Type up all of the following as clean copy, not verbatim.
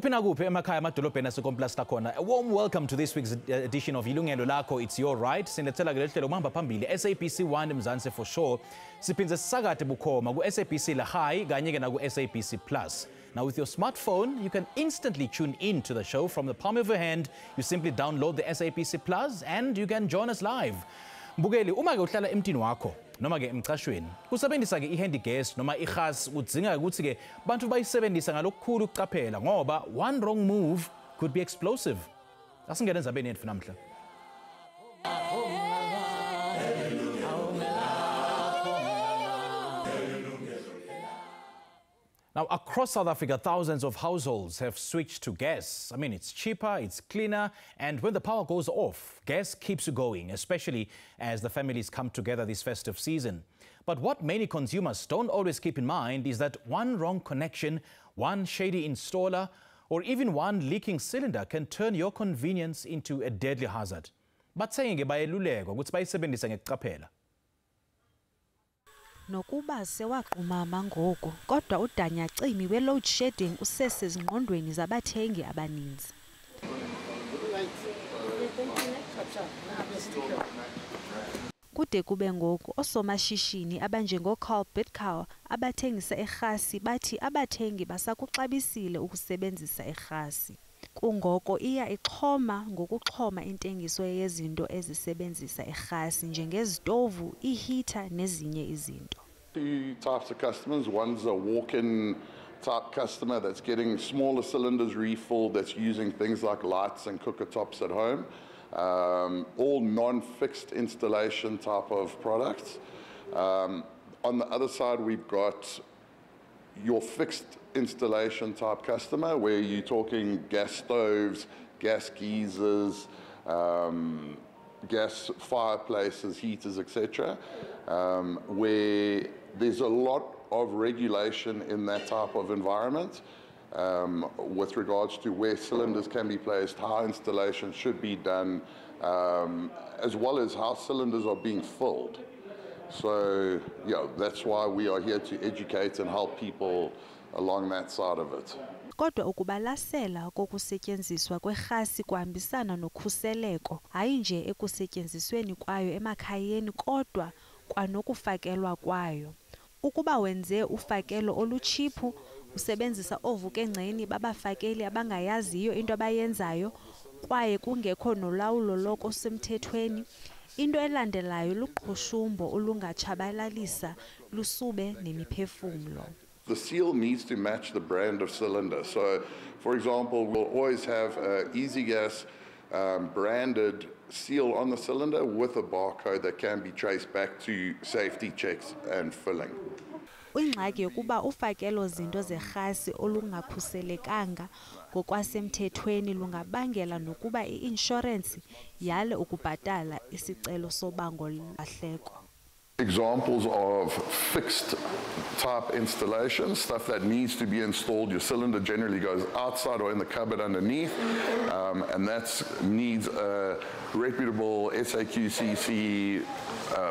Kupina kuphi emakhaya amadolobheni asekomplasta khona. A warm welcome to this week's edition of Yilungelo Lakho. It's your right. Sinethela ke lehlelo kuhamba phambili SABC 1 Mzansi for sure. Siphinze sisakade bukhoma ku SABC la high kanye ke na ku SABC Plus. Now with your smartphone, you can instantly tune in to the show from the palm of your hand. You simply download the SABC Plus and you can join us live. Mbukeli, uma ke uhlala emtini wakho noma ke emcashweni kusebenzisa ke ihandy gas noma igas udzinga ukuthi ke bantu bayisebenzisa ngalokukhulu ukuqaphela ngoba one wrong move could be explosive. Asingena endzabeni yethu namhla. Now, across South Africa, thousands of households have switched to gas. I mean, it's cheaper, it's cleaner, and when the power goes off, gas keeps you going, especially as the families come together this festive season. But what many consumers don't always keep in mind is that one wrong connection, one shady installer, or even one leaking cylinder can turn your convenience into a deadly hazard. But saying bayeluleko ukuthi bayisebenzisa ngekuqaphela. Nokuba sewaqhumama ngoku kodwa udanyacimi we-load shedding usesezingqondweni zabathengi abaninzi. Kude kube ngoku osomashishini abanjengo-Carl Bidkow abathengisa erhasi bathi abathengi basakuxabisile ukusebenzisa erhasi. Kungoko iya ixhoma ngokuxhoma intengiso yezinto ezisebenzisa erhasi njengezitovu, ihita nezinye izinto. Two types of customers. One's a walk-in type customer that's getting smaller cylinders refilled, that's using things like lights and cooker tops at home, all non-fixed installation type of products. On the other side, we've got your fixed installation type customer where you're talking gas stoves, gas geysers, gas fireplaces, heaters, etc., where there's a lot of regulation in that type of environment with regards to where cylinders can be placed, how installation should be done, as well as how cylinders are being filled. So, yeah, that's why we are here to educate and help people along that side of it. Kodwa ukubalasela kokusetyenziswa kwerhasi kuhambisana nokhuseleko hayi nje ekusetyenzisweni kwayo emakhayeni kodwa kwanokufakelwa kwayo. Ukuba wenze ufakelo oluchiphu usebenzisa ovukengceni babafakeli abangayaziyo into abayenzayo kwaye kungekho nolawulo loko semthethweni, into elandelayo luqhushumbo olungatshabalalisa lusube nemiphefumlo. The seal needs to match the brand of cylinder. So, for example, we'll always have Easy Gas branded seal on the cylinder with a barcode that can be traced back to safety checks and filling. Ingxaki yokuba ufakelo zinto zerhasi olungakhuselekanga ngokwasemthethweni lungabangela nokuba i-insurance yale ukubhatala isicelo sobango lahleko. Examples of fixed type installation, stuff that needs to be installed. Your cylinder generally goes outside or in the cupboard underneath, and that needs a reputable SAQCC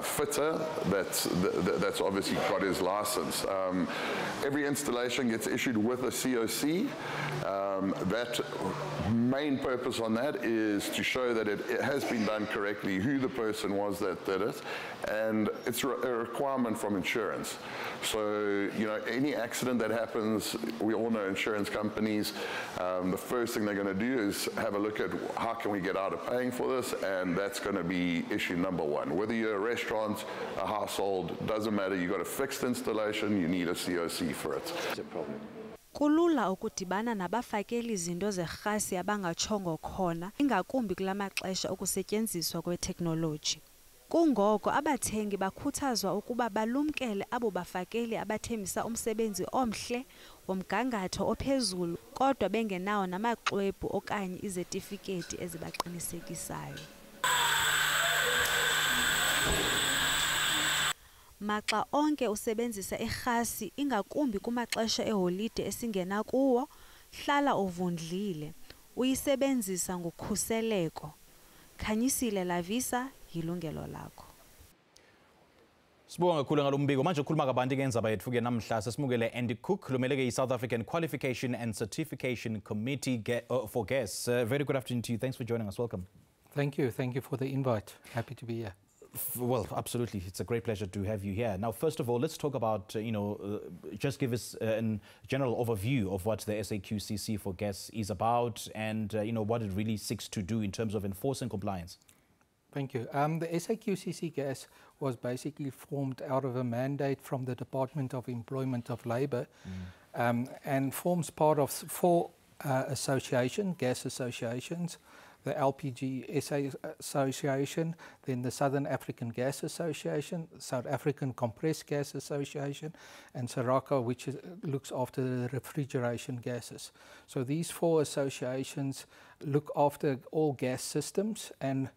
fitter that's obviously got his license. Every installation gets issued with a COC. That main purpose on that is to show that it has been done correctly, who the person was that did it, and it's a requirement from insurance. So, you know, any accident that happens, we all know insurance companies, the first thing they're going to do is have a look at how can we get out of paying for this, and that's going to be issue number one. Whether you're a restaurant, a household, doesn't matter, you've got a fixed installation, you need a COC for it. It's a problem. Kulula ukudibana nabafakeli izinto zerhasi abangatshongo khona ingakumbi kulamaxesha okusetyenziswa kweteknoloji. Kungoko abathengi bakhuthazwa ukuba balumkele abo bafakeli abathembisa umsebenzi omhle womgangatho ophezulu kodwa bengenawo namaxwebhu okanye izertifiketi ezibaqinisekisayo. Maxa onke usebenzisa erhasi ingakumbi kumaxesha eholide esingena kuwo, hlala uvundlile, uyisebenzisa ngokhuseleko. Khanyisile Lavisa, Yilungelo Lakho. Sibonga kakhulu ngalo mbiko manje ukhuluma kabanti ke ndzaba yethu ke namhla sesimukele Andy Cook lumeleke i-South African Qualification and Certification Committee for Gas. Very good afternoon to you. Thanks for joining us. Welcome. Thank you for the invite. Happy to be here. Well, absolutely. It's a great pleasure to have you here. Now, first of all, let's talk about, just give us a general overview of what the SAQCC for Gas is about and, what it really seeks to do in terms of enforcing compliance. Thank you. The SAQCC Gas was basically formed out of a mandate from the Department of Employment of Labour and forms part of four associations, gas associations, the LPG SA Association, then the Southern African Gas Association, South African Compressed Gas Association, and SAQCC, which looks after the refrigeration gases. So these four associations look after all gas systems, and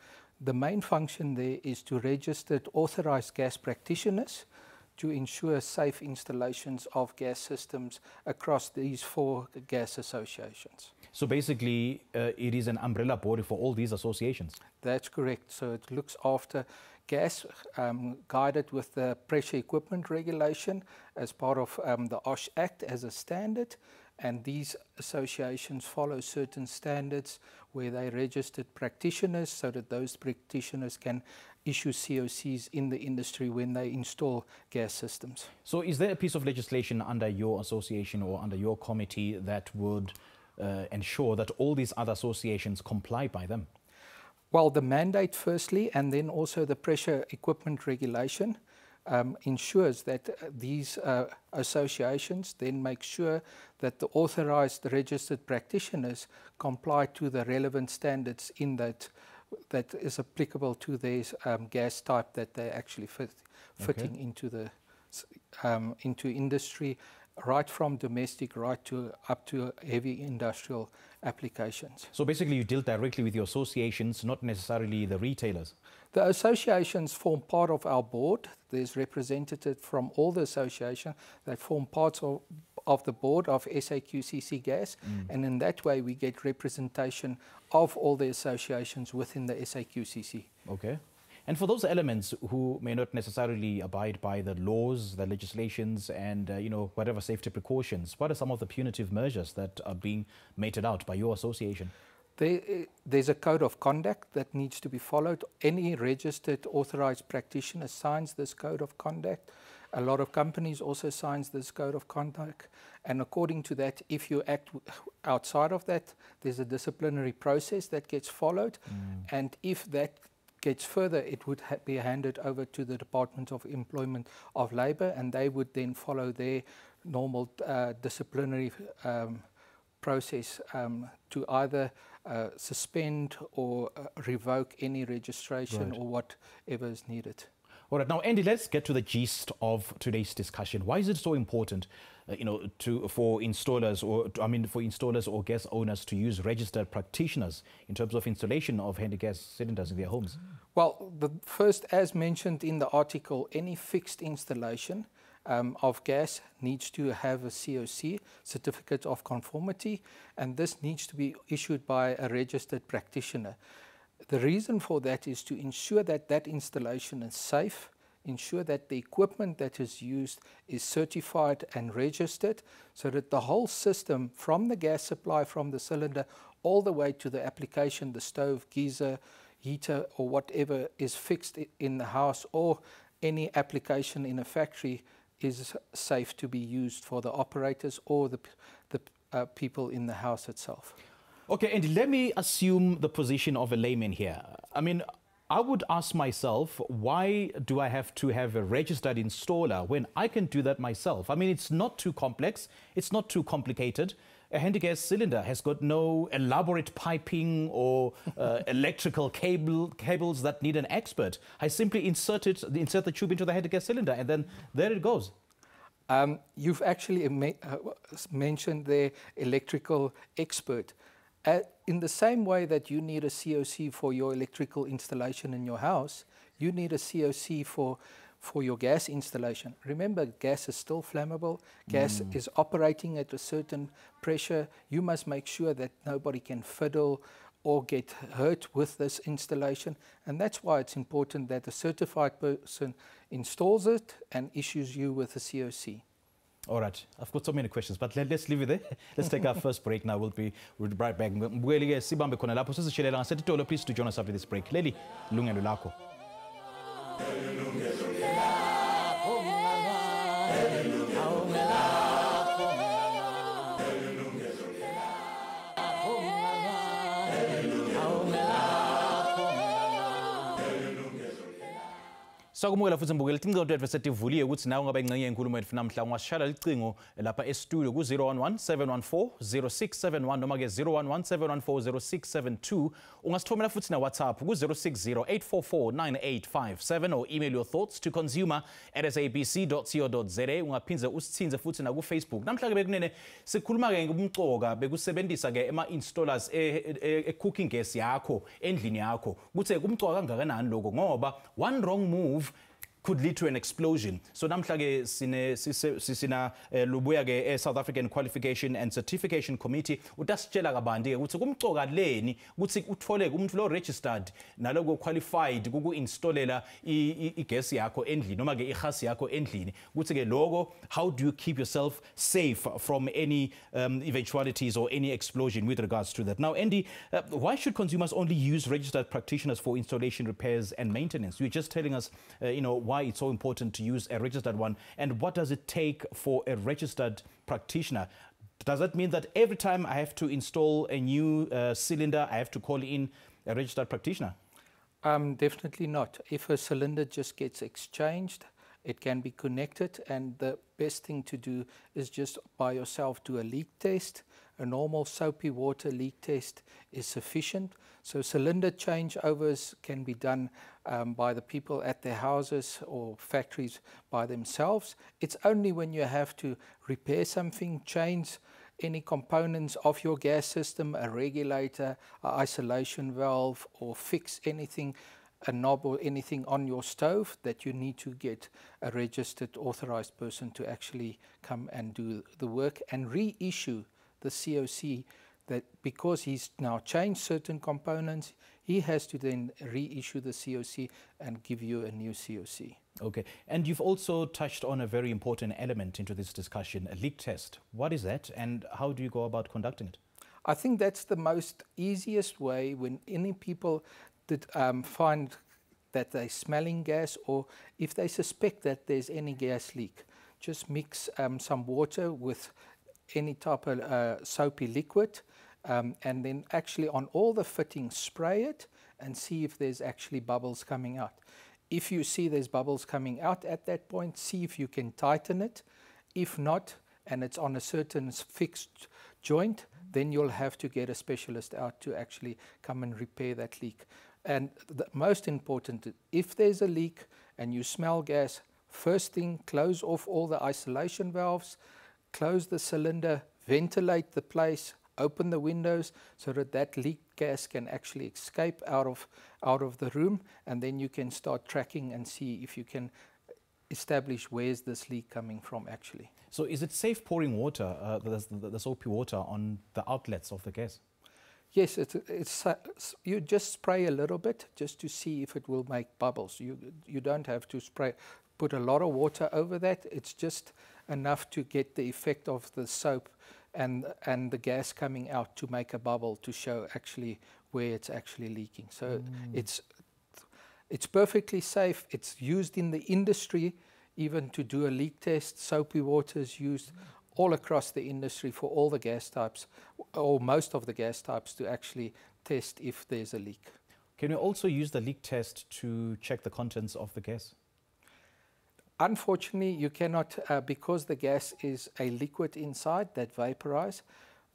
the main function there is to register authorized gas practitioners to ensure safe installations of gas systems across these four gas associations. So basically, it is an umbrella body for all these associations? That's correct. So it looks after gas, guided with the pressure equipment regulation as part of the OSH Act as a standard. And these associations follow certain standards where they registered practitioners so that those practitioners can issue COCs in the industry when they install gas systems. So is there a piece of legislation under your association or under your committee that would ensure that all these other associations comply by them? Well, the mandate firstly, and then also the pressure equipment regulation ensures that these associations then make sure that the authorized registered practitioners comply to the relevant standards in that is applicable to their gas type that they're actually fitting into the into industry, right from domestic right to up to heavy industrial applications. So basically you deal directly with your associations, not necessarily the retailers? The associations form part of our board. There's representatives from all the associations that form parts of the board of SAQCC Gas, and in that way we get representation of all the associations within the SAQCC. Okay. And for those elements who may not necessarily abide by the laws, the legislations, and whatever safety precautions, what are some of the punitive measures that are being meted out by your association? There's a code of conduct that needs to be followed. Any registered authorized practitioner signs this code of conduct. A lot of companies also signs this code of conduct. And according to that, if you act outside of that, there's a disciplinary process that gets followed. And if that gets further, it would be handed over to the Department of Employment of Labour, and they would then follow their normal disciplinary process to either suspend or revoke any registration or whatever is needed. All right, now Andy, let's get to the gist of today's discussion. Why is it so important, for installers or gas owners to use registered practitioners in terms of installation of handy gas cylinders in their homes? Well, the first, as mentioned in the article, any fixed installation of gas needs to have a COC, Certificate of Conformity, and this needs to be issued by a registered practitioner. The reason for that is to ensure that that installation is safe, ensure that the equipment that is used is certified and registered, so that the whole system, from the gas supply, from the cylinder, all the way to the application, the stove, geyser, heater, or whatever is fixed in the house, or any application in a factory, is safe to be used for the operators or the people in the house itself. Okay, and let me assume the position of a layman here. I mean, I would ask myself, why do I have to have a registered installer when I can do that myself? I mean, it's not too complex, it's not too complicated. A handy gas cylinder has got no elaborate piping or electrical cables that need an expert. I simply insert the tube into the handy gas cylinder, and then there it goes. You've actually mentioned the electrical expert. In the same way that you need a COC for your electrical installation in your house, you need a COC for your gas installation. Remember, gas is still flammable. Gas is operating at a certain pressure. You must make sure that nobody can fiddle or get hurt with this installation. And that's why it's important that a certified person installs it and issues you with a COC. All right, I've got so many questions, but let's leave it there. Let's take our first break now. We'll be right back. Please to join us after this break. Leli, Yilungelo Lakho. Sakumukela futhi mbukela icingo lethu sesivuliwe ukuthi nawe ngabe ingcenye yenkulumo yethu namhla ungasishaya licingo lapha e-studio ku 011-714-0671 noma ke 011-714-0672. Ungasithomela futhi na WhatsApp ku 060-844-9857 or email your thoughts to consumer@sabc.co.za. Ungaphinze usithinze futhi na ku Facebook. Namhla ke bekunene sikhuluma ke ngomcoka bekusebenzisa ke ama-installers e-cooking gas yakho endlini yakho. Kuthe kumcoka kangakanani lokho ngoba one wrong move could lead to an explosion. So namhla ke sina lubuya ke South African Qualification and Certification Committee utasitshela kabanti ke ukuthi kumcoka leni ukuthi uthole umuntu lo registered naloko qualified kuku installela igas yakho endlini noma ke igas yakho endlini ukuthi ke lokho how do you keep yourself safe from any eventualities or any explosion with regards to that. Now Andy, why should consumers only use registered practitioners for installation, repairs and maintenance? You're just telling us why it's so important to use a registered one, and what does it take for a registered practitioner? Does that mean that every time I have to install a new cylinder, I have to call in a registered practitioner? Definitely not. If a cylinder just gets exchanged, it can be connected, and the best thing to do is just by yourself do a leak test. A normal soapy water leak test is sufficient. So cylinder changeovers can be done by the people at their houses or factories by themselves. It's only when you have to repair something, change any components of your gas system, a regulator, an isolation valve, or fix anything, a knob or anything on your stove, that you need to get a registered authorized person to actually come and do the work and reissue the COC, that because he's now changed certain components, he has to then reissue the COC and give you a new COC. Okay, and you've also touched on a very important element into this discussion, a leak test. What is that and how do you go about conducting it? I think that's the most easiest way when any people that find that they're smelling gas, or if they suspect that there's any gas leak, just mix some water with any type of soapy liquid, and then actually on all the fittings spray it and see if there's actually bubbles coming out. If you see there's bubbles coming out at that point, see if you can tighten it. If not, and it's on a certain fixed joint, then you'll have to get a specialist out to actually come and repair that leak. And the most important, if there's a leak and you smell gas, first thing, close off all the isolation valves, close the cylinder, ventilate the place, open the windows so that that leak gas can actually escape out of the room, and then you can start tracking and see if you can establish where's this leak coming from actually. So is it safe pouring water, the soapy water, on the outlets of the gas? Yes, you just spray a little bit just to see if it will make bubbles. You don't have to put a lot of water over that. It's just enough to get the effect of the soap and the gas coming out to make a bubble to show actually where it's actually leaking. So it's perfectly safe. It's used in the industry even to do a leak test. Soapy water is used all across the industry for all the gas types, or most of the gas types, to actually test if there's a leak. Can you also use the leak test to check the contents of the gas? Unfortunately, you cannot, because the gas is a liquid inside that vaporize.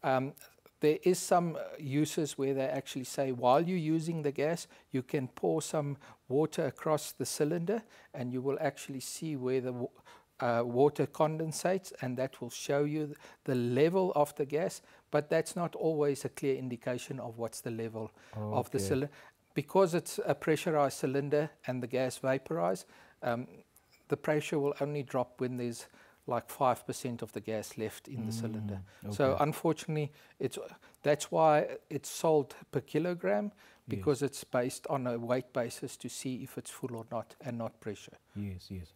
There is some uses where they actually say while you're using the gas, you can pour some water across the cylinder and you will actually see where the water condensates, and that will show you the level of the gas, but that's not always a clear indication of what's the level of the cylinder. Because it's a pressurized cylinder and the gas vaporize, the pressure will only drop when there's like 5% of the gas left in the cylinder. Okay. So unfortunately, that's why it's sold per kilogram, because it's based on a weight basis to see if it's full or not, and not pressure. Yes, yes.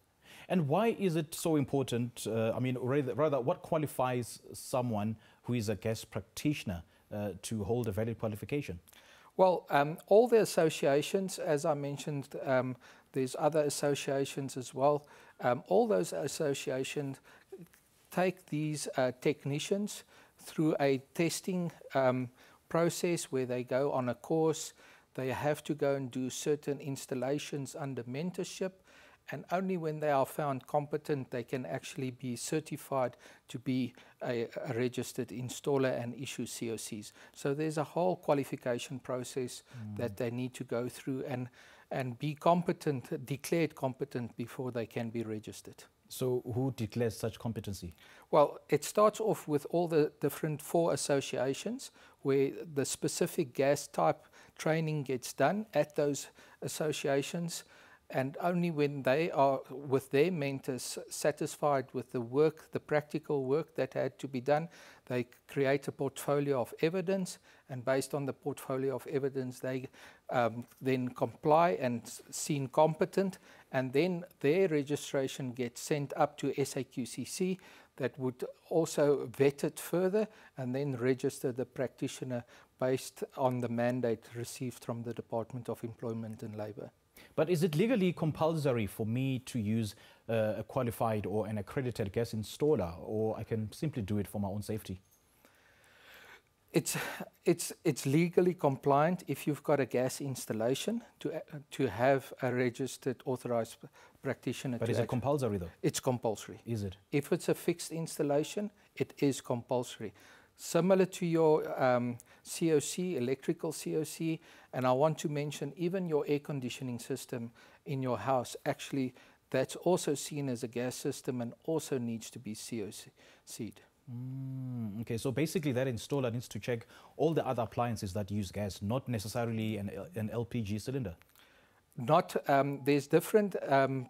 And why is it so important? I mean, rather, what qualifies someone who is a gas practitioner to hold a valid qualification? Well, all the associations, as I mentioned, there's other associations as well. All those associations take these technicians through a testing process where they go on a course. They have to go and do certain installations under mentorship, and only when they are found competent they can actually be certified to be a registered installer and issue COCs. So there's a whole qualification process that they need to go through and be competent, declared competent, before they can be registered. So who declares such competency? Well, it starts off with all the different 4 associations where the specific gas type training gets done at those associations, and only when they are, with their mentors, satisfied with the work, the practical work that had to be done, they create a portfolio of evidence, and based on the portfolio of evidence they then comply and seen competent, and then their registration gets sent up to SAQCC that would also vet it further and then register the practitioner based on the mandate received from the Department of Employment and Labour. But is it legally compulsory for me to use a qualified or an accredited gas installer, or I can simply do it for my own safety? It's legally compliant if you've got a gas installation to have a registered authorised practitioner. But is it compulsory though? It's compulsory. Is it? If it's a fixed installation, it is compulsory. Similar to your COC, electrical COC, and I want to mention even your air conditioning system in your house, actually that's also seen as a gas system and also needs to be COC'd. Okay, so basically that installer needs to check all the other appliances that use gas, not necessarily an LPG cylinder. Not, there's different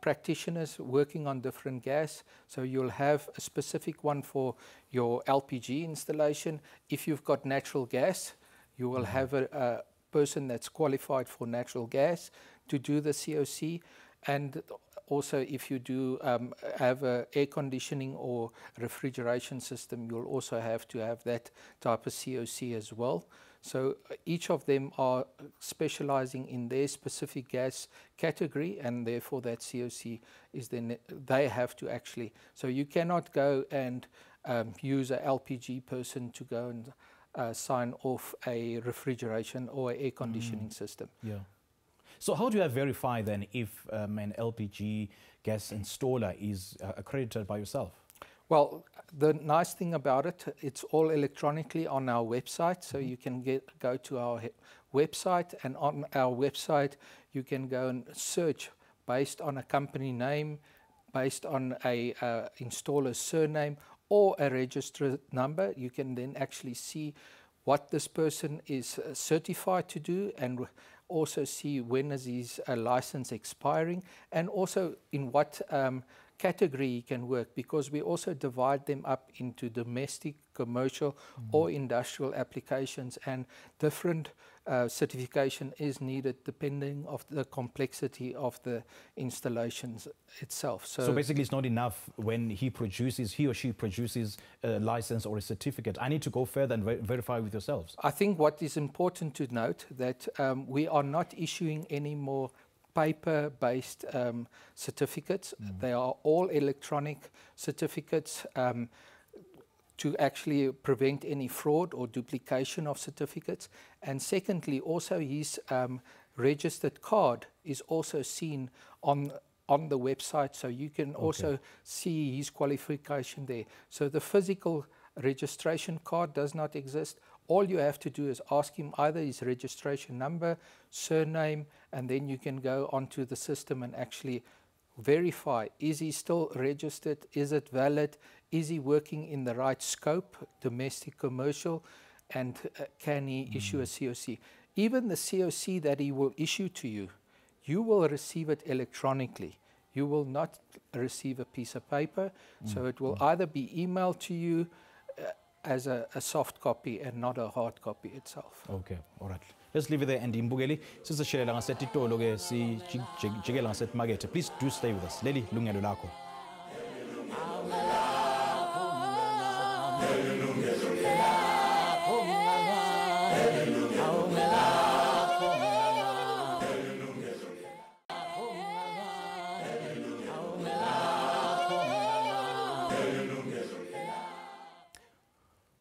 practitioners working on different gas, so you'll have a specific one for your LPG installation. If you've got natural gas, you will have a person that's qualified for natural gas to do the COC, and also if you do have an air conditioning or refrigeration system, you'll also have to have that type of COC as well. So each of them are specializing in their specific gas category, and therefore that COC is then, they have to actually, so you cannot go and use a LPG person to go and sign off a refrigeration or air conditioning system. Yeah. So how do I verify then if an LPG gas installer is accredited by yourself? Well, the nice thing about it, it's all electronically on our website, so you can go to our website, and on our website you can go and search based on a company name, based on a installer's surname or a registered number. You can then actually see what this person is certified to do, and also see when is his license expiring, and also in what category he can work, because we also divide them up into domestic, commercial or industrial applications, and different certification is needed depending on the complexity of the installations itself. So basically it's not enough when he or she produces a license or a certificate. I need to go further and verify with yourselves. I think what is important to note that we are not issuing any more paper-based certificates. They are all electronic certificates to actually prevent any fraud or duplication of certificates. And secondly, also his registered card is also seen on the website, so you can also see his qualification there. So the physical registration card does not exist. All you have to do is ask him either his registration number, surname, and then you can go onto the system and actually verify, is he still registered, is it valid, is he working in the right scope, domestic, commercial, and can he issue a COC. Even the COC that he will issue to you, you will receive it electronically. you will not receive a piece of paper. So it will either be emailed to you as a soft copy and not a hard copy itself. Okay, all right. Let's leave it there. And Mbugeli, sisashelela ngasetitolo ke sijikela ngasetmarket. Please do stay with us. Leli Yilungelo Lakho.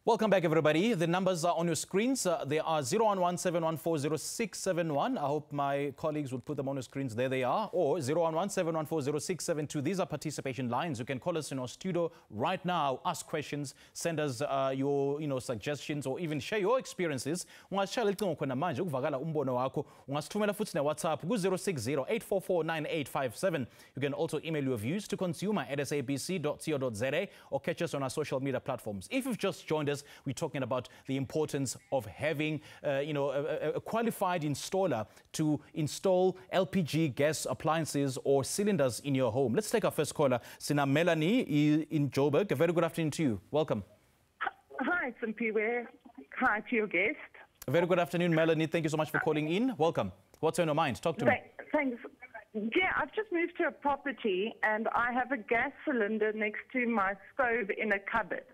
Welcome back, everybody. The numbers are on your screens. They are 011-714-0671. I hope my colleagues would put them on your screens. There they are. Or 011-714-0672. These are participation lines. You can call us in our studio right now, ask questions, send us your suggestions, or even share your experiences. Ungasishayela icingo khona manje ukuvakala umbono wakho. Ungasithumela futhi WhatsApp ku 060-844-9857. You can also email your views to consumer@sabc.co.za or catch us on our social media platforms. If you've just joined us, we're talking about the importance of having, a qualified installer to install LPG gas appliances or cylinders in your home. Let's take our first caller. Sina Melanie in Joburg. A very good afternoon to you. Welcome. Hi, Simpiwe. Hi to your guest. A very good afternoon, Melanie. Thank you so much for calling in. Welcome. What's on your mind? Talk to me. Thanks. Yeah, I've just moved to a property and I have a gas cylinder next to my stove in a cupboard.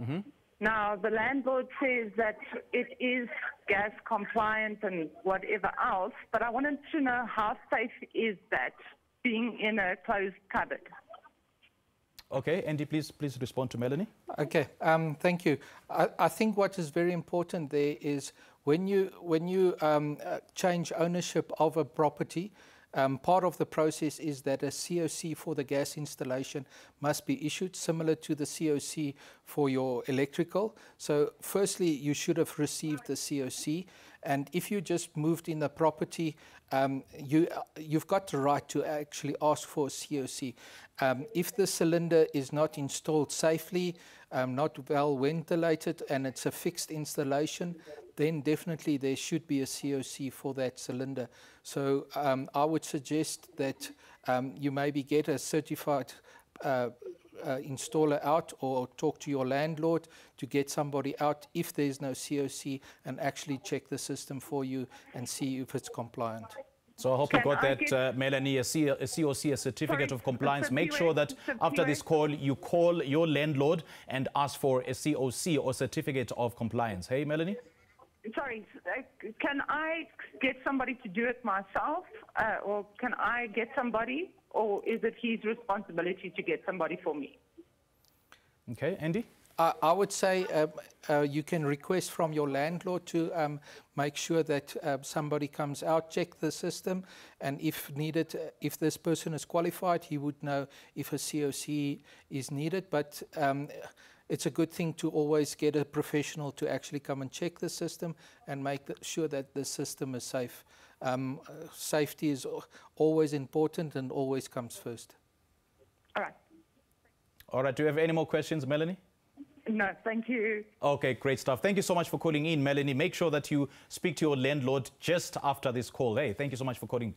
Mm-hmm. Now, the landlord says that it is gas compliant and whatever else, but I wanted to know how safe is that being in a closed cupboard? Okay, Andy, please respond to Melanie. Okay, thank you. I think what is very important there is when you change ownership of a property, part of the process is that a COC for the gas installation must be issued, similar to the COC for your electrical. So firstly, you should have received the COC. And if you just moved in the property, you've got the right to actually ask for a COC. If the cylinder is not installed safely, not well ventilated, and it's a fixed installation, then definitely there should be a COC for that cylinder. So I would suggest that you maybe get a certified installer out, or talk to your landlord to get somebody out if there's no COC, and actually check the system for you and see if it's compliant. So I hope you got that, Melanie, a COC, a certificate of compliance. Make sure that after this call, you call your landlord and ask for a COC or certificate of compliance. Hey, Melanie? Sorry, can I get somebody to do it myself, or can I get somebody, or is it his responsibility to get somebody for me? Okay, Andy? I would say you can request from your landlord to make sure that somebody comes out, check the system, and if needed, if this person is qualified, he would know if a COC is needed. But it's a good thing to always get a professional to actually come and check the system and make sure that the system is safe. Safety is always important and always comes first. All right. All right, do you have any more questions, Melanie? No, thank you. Okay, great stuff. Thank you so much for calling in, Melanie. Make sure that you speak to your landlord just after this call. Hey, thank you so much for calling.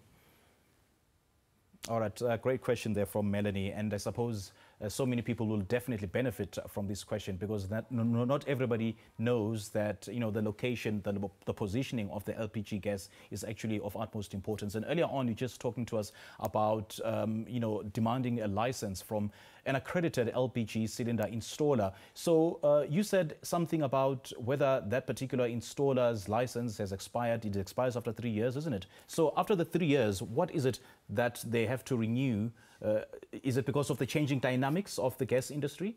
All right, great question there from Melanie. And I suppose so many people will definitely benefit from this question, because not everybody knows that, the location, the positioning of the LPG gas is actually of utmost importance. And earlier on, you're just talking to us about, demanding a license from an accredited LPG cylinder installer. So you said something about whether that particular installer's license has expired. It expires after 3 years, isn't it? So after the 3 years, what is it that they have to renew? Is it because of the changing dynamics of the gas industry?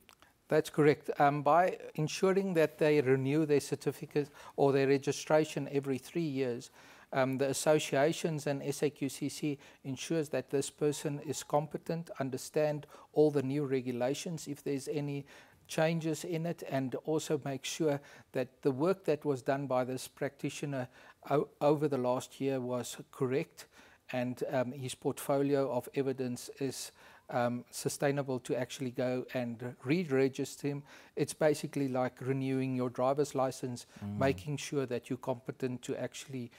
That's correct. By ensuring that they renew their certificate or their registration every 3 years, the associations and SAQCC ensures that this person is competent, understand all the new regulations, if there's any changes in it, and also make sure that the work that was done by this practitioner over the last year was correct, and his portfolio of evidence is sustainable to actually go and re-register him. It's basically like renewing your driver's license, making sure that you're competent to actually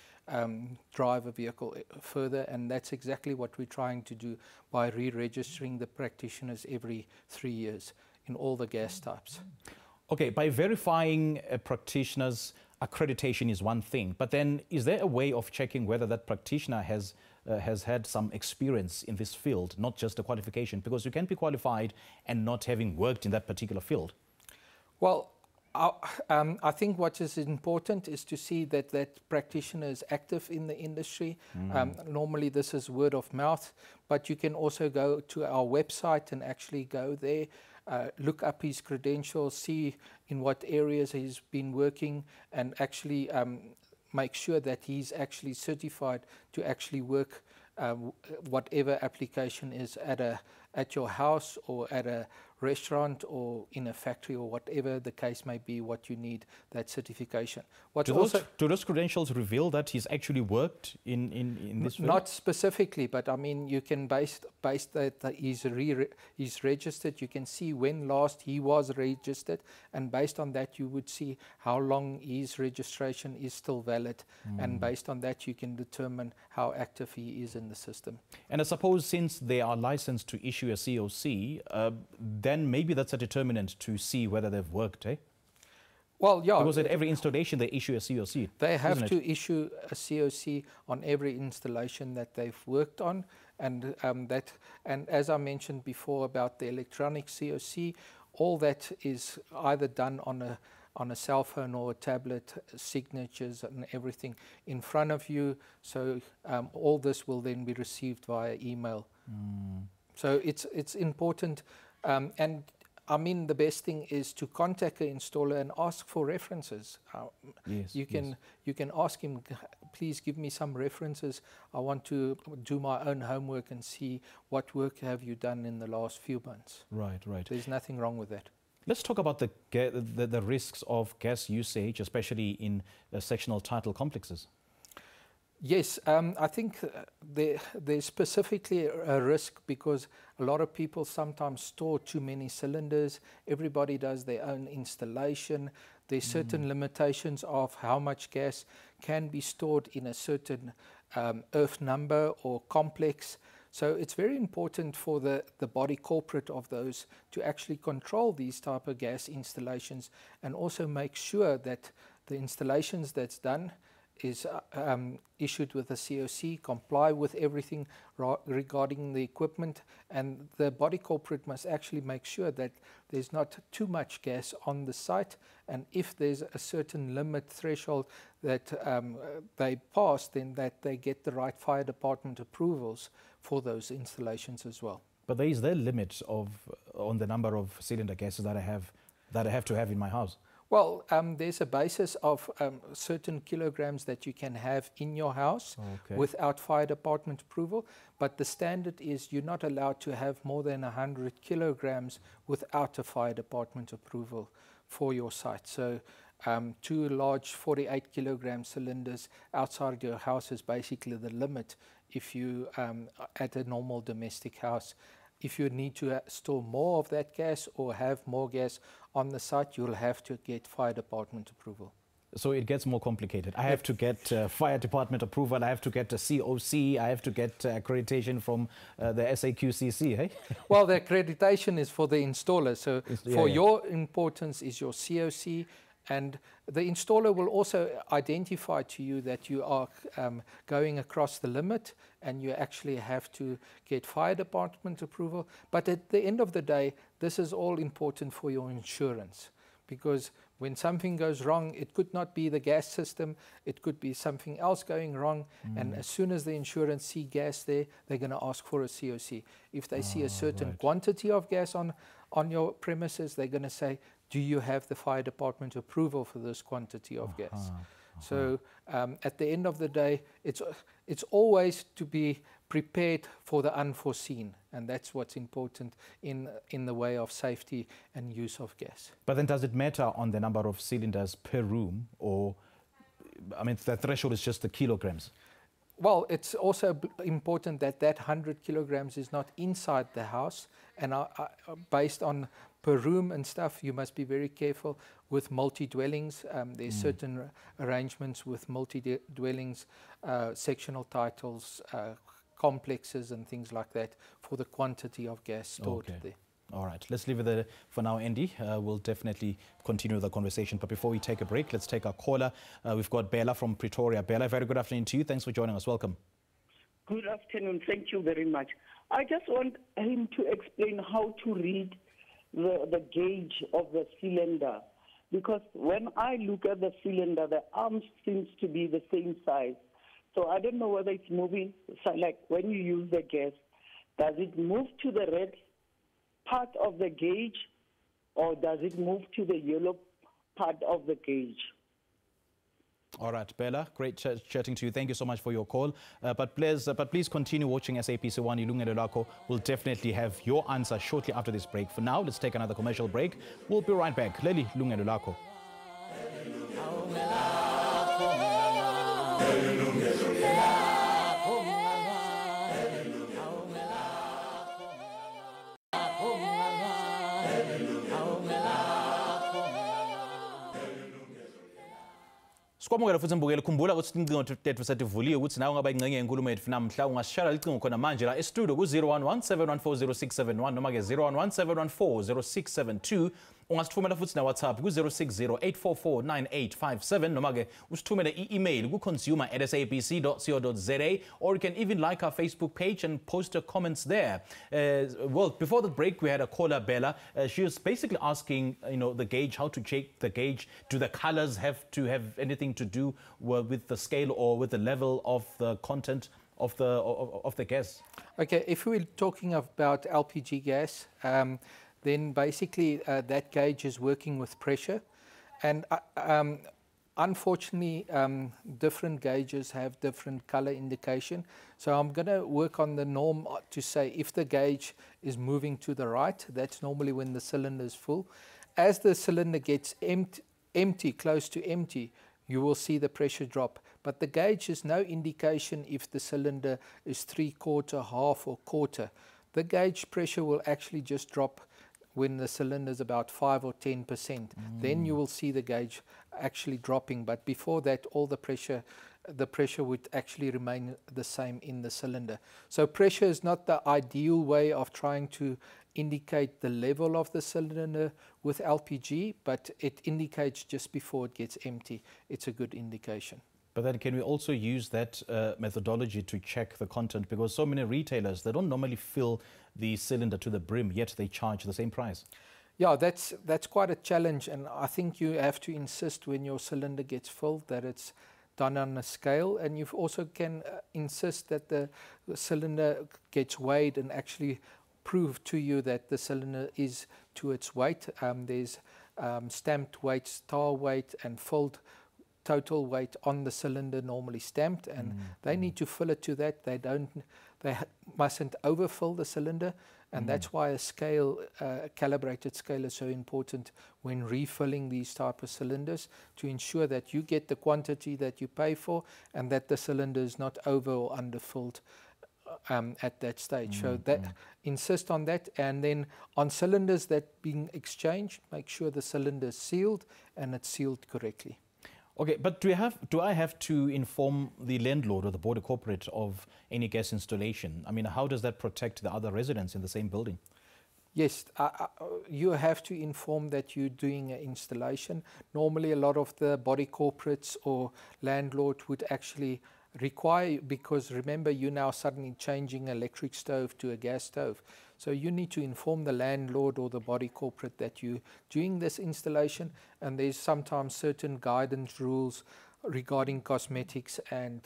drive a vehicle further, and that's exactly what we're trying to do by re-registering the practitioners every 3 years in all the gas types. Okay, by verifying a practitioner's accreditation is one thing, but then is there a way of checking whether that practitioner has had some experience in this field, not just a qualification? Because you can be qualified and not having worked in that particular field. Well, I think what is important is to see that that practitioner is active in the industry. Normally this is word of mouth, but you can also go to our website and actually go there, look up his credentials, see in what areas he's been working, and actually make sure that he's actually certified to actually work whatever application is at your house or at a restaurant or in a factory or whatever the case may be, what you need that certification. Do those credentials reveal that he's actually worked in this field? Not specifically, but I mean you can base that he's registered. You can see when last he was registered, and based on that you would see how long his registration is still valid, and based on that you can determine how active he is in the system. And I suppose since they are licensed to issue a COC, then maybe that's a determinant to see whether they've worked, eh? Well, yeah. Because at every installation they issue a COC. They have to issue a COC on every installation that they've worked on, and and as I mentioned before about the electronic COC, all that is either done on a cell phone or a tablet, signatures and everything in front of you. So all this will then be received via email. So it's important, and I mean the best thing is to contact the installer and ask for references. You can ask him, please give me some references. I want to do my own homework and see what work have you done in the last few months. Right, right. There's nothing wrong with that. Let's talk about the risks of gas usage, especially in sectional title complexes. Yes, I think there's specifically a risk because a lot of people sometimes store too many cylinders. Everybody does their own installation. There's certain limitations of how much gas can be stored in a certain earth number or complex. So it's very important for the body corporate of those to actually control these type of gas installations and also make sure that the installations that's done is issued with a COC, comply with everything regarding the equipment, and the body corporate must actually make sure that there's not too much gas on the site, and if there's a certain limit threshold that they pass, then that they get the right fire department approvals for those installations as well. But there is the limit on the number of cylinder gases that I have to have in my house. Well, there's a basis of certain kilograms that you can have in your house without fire department approval, but the standard is you're not allowed to have more than 100 kilograms without a fire department approval for your site. So 2 large 48 kilogram cylinders outside your house is basically the limit if you at a normal domestic house. If you need to store more of that gas or have more gas on the site, you'll have to get fire department approval. So it gets more complicated. I have to get fire department approval, I have to get a COC, I have to get accreditation from the SAQCC, hey? Well, the accreditation is for the installer. So your importance is your COC, and the installer will also identify to you that you are going across the limit and you actually have to get fire department approval. But at the end of the day, this is all important for your insurance, because when something goes wrong, it could not be the gas system, it could be something else going wrong, and as soon as the insurance see gas there, they're going to ask for a COC. If they see a certain quantity of gas on your premises, they're going to say, do you have the fire department approval for this quantity of gas? So at the end of the day, it's always to be prepared for the unforeseen, and that's what's important in the way of safety and use of gas. But then does it matter on the number of cylinders per room, or, I mean, the threshold is just the kilograms? Well, it's also important that 100 kilograms is not inside the house, and based on per room and stuff, you must be very careful with multi-dwellings. There's certain arrangements with multi-dwellings, sectional titles, complexes and things like that for the quantity of gas stored there. All right, let's leave it there for now, Andy. We'll definitely continue the conversation. But before we take a break, let's take our caller. We've got Bella from Pretoria. Bella, very good afternoon to you. Thanks for joining us. Welcome. Good afternoon. Thank you very much. I just want him to explain how to read the gauge of the cylinder. Because when I look at the cylinder, the arms seems to be the same size. So I don't know whether it's moving. So like when you use the gas, does it move to the red part of the gauge, or does it move to the yellow part of the gauge? All right, Bella, great chatting to you. Thank you so much for your call. But please continue watching SABC 1 Yilungelo Lakho. We'll definitely have your answer shortly after this break. For now, let's take another commercial break. We'll be right back. Leli Yilungelo Lakho. Sikwamukela futhi mbukeli, khumbula ukuthi incingo tethu setivuliwe ukuthi nawe ungaba ingcenye yenkulumo yethu namhla ungasishayela icingo khona manje la e-studio ku-011-714-0671 noma ke 011-714-0672. Ungasithumela futhi na WhatsApp ku-060-844-9857 noma ke usithumele i-email ku-consumer@sabc.co.za, or you can even like our Facebook page and post your comments there. Well, before the break, we had a caller, Bella. She was basically asking, the gauge, how to check the gauge. Do the colors have to have anything to do with the scale or with the level of the content of the gas? Okay, if we're talking about LPG gas, then basically that gauge is working with pressure, and unfortunately different gauges have different color indication. So I'm going to work on the norm to say if the gauge is moving to the right, that's normally when the cylinder is full. As the cylinder gets empty, close to empty, you will see the pressure drop. But the gauge is no indication if the cylinder is 3/4, half or quarter. The gauge pressure will actually just drop when the cylinder is about 5 or 10%. Then you will see the gauge actually dropping. But before that, all the pressure would actually remain the same in the cylinder. So pressure is not the ideal way of trying to indicate the level of the cylinder with LPG, but it indicates just before it gets empty. It's a good indication. But then can we also use that methodology to check the content? Because so many retailers, they don't normally fill the cylinder to the brim, yet they charge the same price. Yeah, that's quite a challenge, and I think you have to insist when your cylinder gets filled that it's done on a scale, and you also can insist that the cylinder gets weighed and actually prove to you that the cylinder is to its weight. There's stamped weight, star weight, and filled total weight on the cylinder normally stamped, and they need to fill it to that. They mustn't overfill the cylinder, and that's why a scale, a calibrated scale, is so important when refilling these type of cylinders, to ensure that you get the quantity that you pay for and that the cylinder is not over or underfilled at that stage. So that insist on that, and then on cylinders that being exchanged, make sure the cylinder is sealed and it's sealed correctly. Okay, but do I have to inform the landlord or the border corporate of any gas installation? I mean, how does that protect the other residents in the same building? Yes, you have to inform that you're doing an installation. Normally, a lot of the body corporates or landlord would actually require, because remember, you're now suddenly changing an electric stove to a gas stove. So you need to inform the landlord or the body corporate that you're doing this installation, and there's sometimes certain guidance rules regarding cosmetics and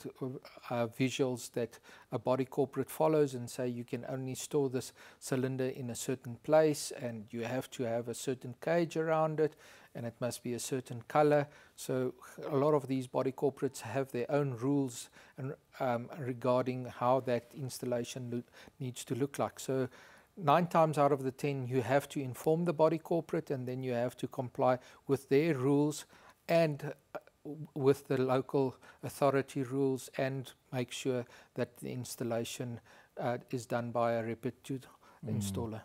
visuals that a body corporate follows, and say you can only store this cylinder in a certain place, and you have to have a certain cage around it, and it must be a certain color. So a lot of these body corporates have their own rules and regarding how that installation needs to look like. So 9 times out of the 10, you have to inform the body corporate, and then you have to comply with their rules and with the local authority rules, and make sure that the installation is done by a reputed installer.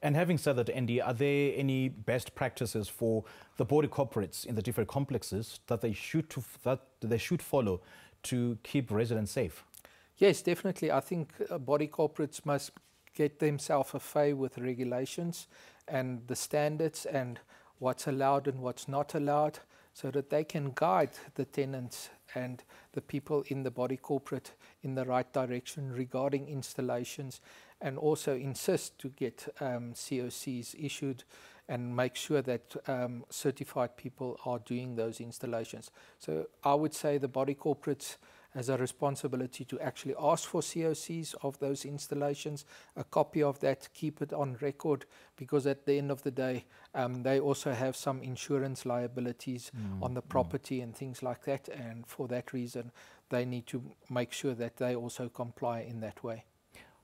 And having said that, Andy, are there any best practices for the body corporates in the different complexes that they should follow to keep residents safe? Yes, definitely. I think body corporates must get themselves a fay with regulations and the standards and what's allowed and what's not allowed, so that they can guide the tenants and the people in the body corporate in the right direction regarding installations, and also insist to get COCs issued and make sure that certified people are doing those installations. So I would say the body corporates has a responsibility to actually ask for COCs of those installations, a copy of that, keep it on record, because at the end of the day, they also have some insurance liabilities on the property and things like that, and for that reason, they need to make sure that they also comply in that way.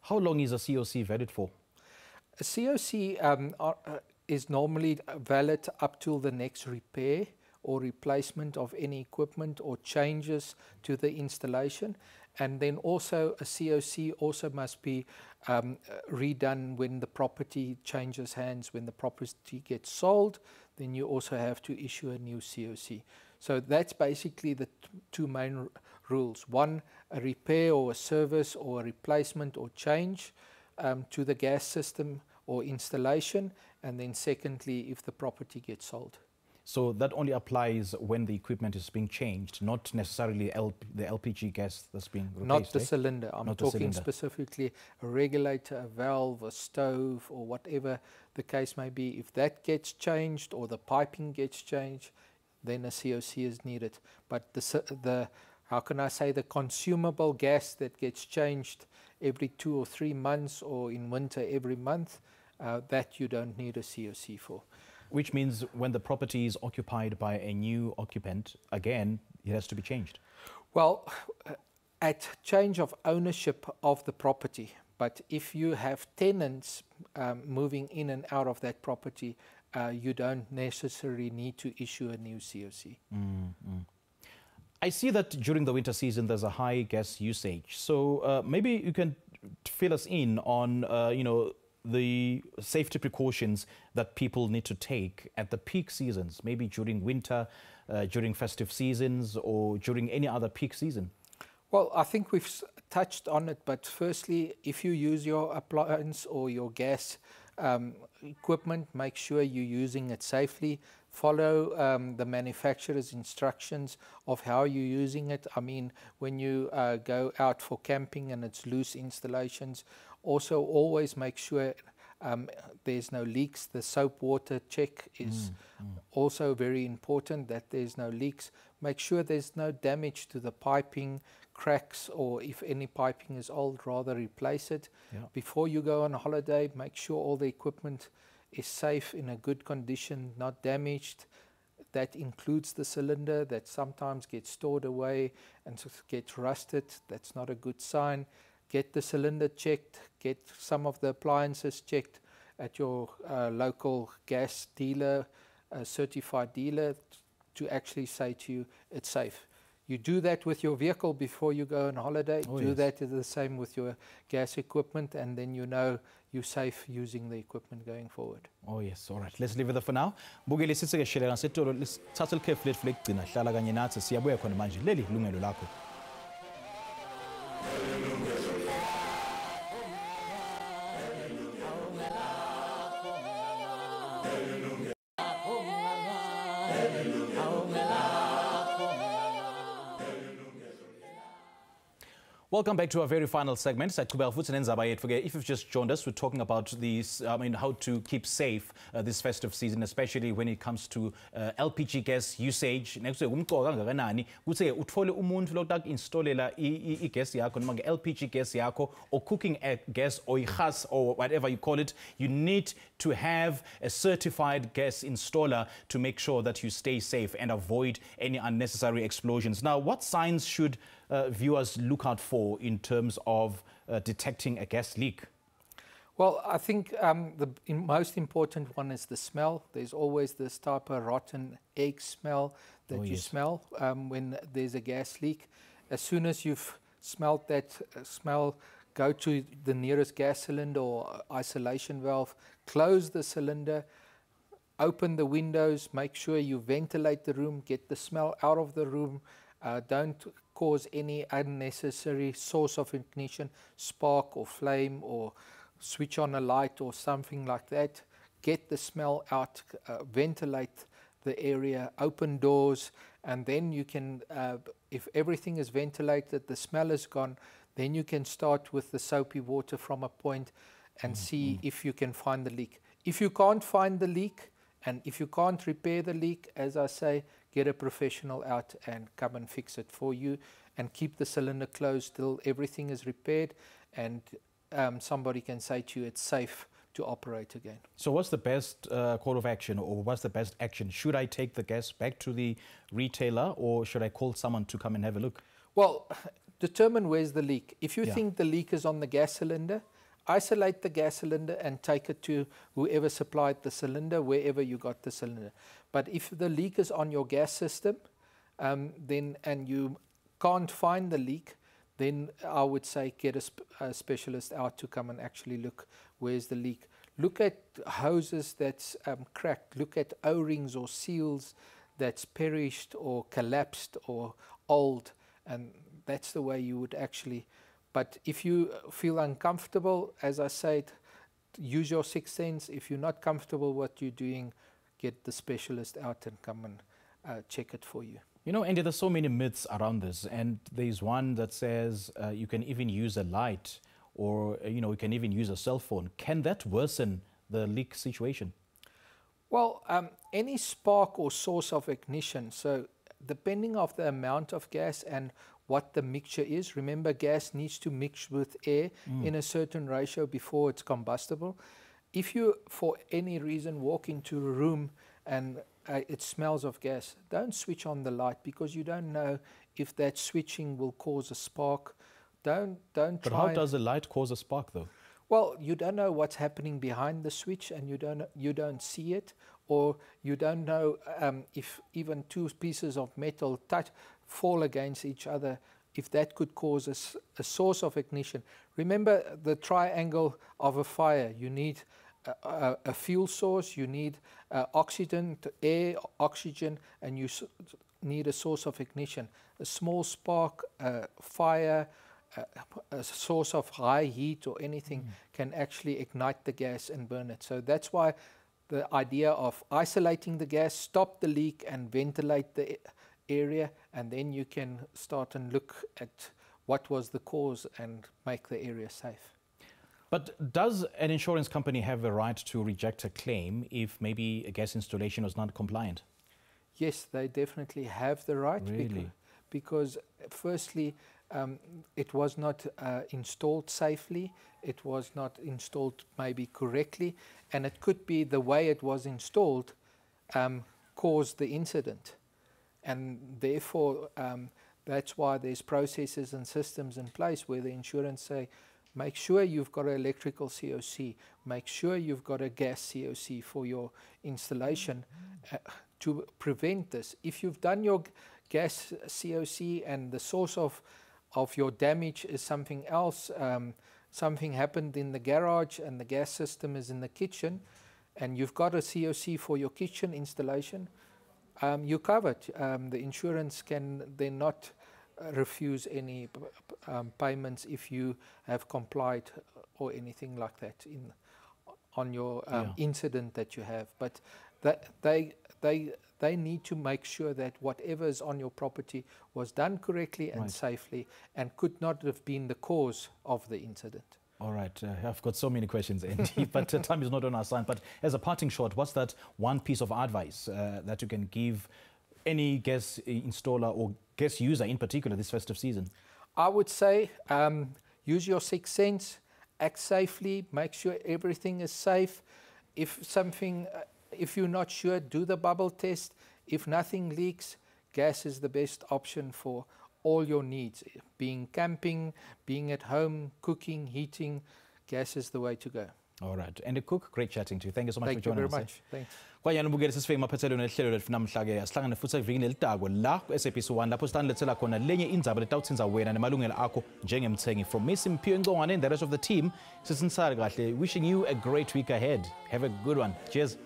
How long is a COC valid for? A COC is normally valid up till the next repair or replacement of any equipment or changes to the installation. And then also a COC also must be redone when the property changes hands, when the property gets sold, then you also have to issue a new COC. So that's basically the two main rules. One, a repair or a service or a replacement or change to the gas system or installation, and then secondly, if the property gets sold. So that only applies when the equipment is being changed, not necessarily the LPG gas that's being replaced. Not the cylinder. I'm talking cylinder. Specifically a regulator, a valve, a stove, or whatever the case may be. If that gets changed or the piping gets changed, then a COC is needed. But the how can I say, the consumable gas that gets changed every 2 or 3 months, or in winter every month, that you don't need a COC for. Which means when the property is occupied by a new occupant, again, it has to be changed. Well, at change of ownership of the property, but if you have tenants moving in and out of that property, you don't necessarily need to issue a new COC. I see that during the winter season there's a high gas usage. So maybe you can fill us in on, the safety precautions that people need to take at the peak seasons, maybe during winter, during festive seasons, or during any other peak season. Well, I think we've touched on it, but firstly, if you use your appliance or your gas equipment, make sure you're using it safely. Follow the manufacturer's instructions of how you're using it. I mean, when you go out for camping and it's loose installations, also always make sure there's no leaks. The soap water check is also very important, that there's no leaks. Make sure there's no damage to the piping, cracks, or if any piping is old, rather replace it. Yeah. Before you go on holiday, make sure all the equipment is safe, in a good condition, not damaged. That includes the cylinder that sometimes gets stored away and gets rusted. That's not a good sign. Get the cylinder checked, get some of the appliances checked at your local gas dealer, certified dealer, to actually say to you it's safe. You do that with your vehicle before you go on holiday. Do that the same with your gas equipment, and then you know you're safe using the equipment going forward. Oh yes, all right. Let's leave it there for now. Bukele sisike shelela ngasitolo lisithatha ikhefu lethu lekugcina hlala kanye nathi siyabuya khona manje leli Yilungelo Lakho. Welcome back to our very final segment. If you've just joined us, we're talking about these, how to keep safe this festive season, especially when it comes to LPG gas usage. Next, LPG gas or cooking gas or gas or whatever you call it. You need to have a certified gas installer to make sure that you stay safe and avoid any unnecessary explosions. Now, what signs should viewers look out for in terms of detecting a gas leak? Well, I think the most important one is the smell. There's always this type of rotten egg smell that you smell when there's a gas leak. As soon as you've smelled that smell go to the nearest gas cylinder or isolation valve, close the cylinder, open the windows, make sure you ventilate the room, get the smell out of the room, don't cause any unnecessary source of ignition, spark or flame, or switch on a light or something like that. Get the smell out, ventilate the area, open doors, and then you can, if everything is ventilated, the smell is gone, then you can start with the soapy water from a point and see if you can find the leak. If you can't find the leak, and if you can't repair the leak, as I say, get a professional out and come and fix it for you, and keep the cylinder closed till everything is repaired, and somebody can say to you it's safe to operate again. So what's the best call of action, or what's the best action? Should I take the gas back to the retailer, or should I call someone to come and have a look? Well, determine where's the leak. If you think the leak is on the gas cylinder, isolate the gas cylinder and take it to whoever supplied the cylinder, wherever you got the cylinder. But if the leak is on your gas system, then and you can't find the leak, then I would say get a specialist out to come and actually look where's the leak. Look at hoses that's cracked. Look at O-rings or seals that's perished or collapsed or old, and that's the way you would actually. But if you feel uncomfortable, as I said, use your sixth sense. If you're not comfortable what you're doing, get the specialist out and come and check it for you. You know, Andy, there's so many myths around this, and there's one that says you can even use a light, or you can even use a cell phone. Can that worsen the leak situation? Well, any spark or source of ignition, so depending on the amount of gas and what the mixture is, remember gas needs to mix with air in a certain ratio before it's combustible. If you, for any reason, walk into a room and it smells of gas, don't switch on the light, because you don't know if that switching will cause a spark. Don't try. But how does a light cause a spark, though? Well, you don't know what's happening behind the switch, and you don't see it, or you don't know if even two pieces of metal fall against each other, if that could cause a source of ignition. Remember the triangle of a fire. You need a fuel source, you need oxygen, air, oxygen, and you need a source of ignition. A small spark, fire, a source of high heat or anything can actually ignite the gas and burn it. So that's why the idea of isolating the gas, stop the leak and ventilate the area, and then you can start and look at what was the cause and make the area safe. But does an insurance company have a right to reject a claim if maybe a gas installation was not compliant? Yes, they definitely have the right. Really? Because firstly, it was not installed safely, it was not installed maybe correctly, and it could be the way it was installed caused the incident. And therefore, that's why there's processes and systems in place where the insurance say, make sure you've got an electrical COC, make sure you've got a gas COC for your installation to prevent this. If you've done your gas COC and the source of your damage is something else, something happened in the garage and the gas system is in the kitchen, and you've got a COC for your kitchen installation, you're covered. The insurance can then not refuse any payments if you have complied or anything like that on your incident that you have. But they need to make sure that whatever is on your property was done correctly and safely, and could not have been the cause of the incident. All right, I've got so many questions, Andy, but time is not on our side. But as a parting shot, what's that one piece of advice that you can give any gas installer or gas user in particular this festive season? I would say use your sixth sense, act safely, make sure everything is safe. If you're not sure, do the bubble test. If nothing leaks, gas is the best option for all your needs. Being camping, being at home, cooking, heating, gas is the way to go. All right. Andy Cook, great chatting to you. Thank you so much for Thank you joining very us. much. Thanks. Kwanyana ubukele sisifike emaphethelweni ehlelo lethu namhla-ke asihlangane futhi ekuvikini elitako la ku-SABC 1 lapho sitanilethela khona lenye indzaba letawutsinza wena nemalungelo akho njengemthengi. From me Simphiwe Ngcongwane and the rest of the team, sisinisale kahle, wishing you a great week ahead. Have a good one. Cheers.